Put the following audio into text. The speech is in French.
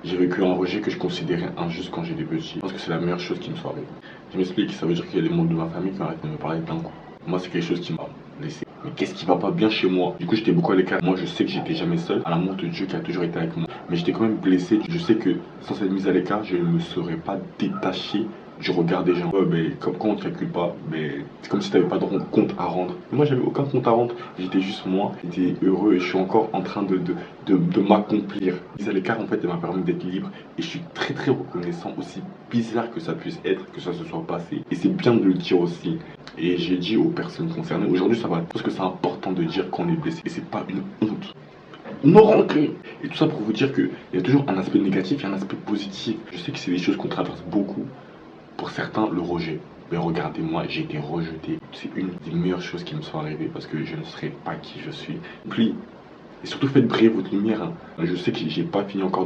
J'ai vécu un rejet que je considérais injuste quand j'étais petit. Je pense que c'est la meilleure chose qui me soit arrivée. Je m'explique, ça veut dire qu'il y a des membres de ma famille qui arrêtent de me parler d'un coup. Moi, c'est quelque chose qui m'a laissé. Mais qu'est-ce qui va pas bien chez moi? Du coup, j'étais beaucoup à l'écart. Moi, je sais que j'étais jamais seul, à l'amour de Dieu qui a toujours été avec moi. Mais j'étais quand même blessé. Je sais que sans cette mise à l'écart, je ne me serais pas détaché du regard des gens. Ouais, mais comme quand on ne calcule pas, mais c'est comme si tu n'avais pas de compte à rendre. Moi, j'avais aucun compte à rendre. J'étais juste moi. J'étais heureux et je suis encore en train de m'accomplir. La mise à l'écart, en fait, elle m'a permis d'être libre. Et je suis très très reconnaissant, aussi bizarre que ça puisse être, que ça se soit passé. Et c'est bien de le dire aussi. Et j'ai dit aux personnes concernées, aujourd'hui ça va, parce que c'est important de dire qu'on est blessé. Et c'est pas une honte. Nos rancunes. Et tout ça pour vous dire qu'il y a toujours un aspect négatif et un aspect positif. Je sais que c'est des choses qu'on traverse beaucoup. Pour certains, le rejet. Mais regardez-moi, j'ai été rejeté. C'est une des meilleures choses qui me sont arrivées parce que je ne serais pas qui je suis. Puis, et surtout faites briller votre lumière, hein. Je sais que j'ai pas fini encore.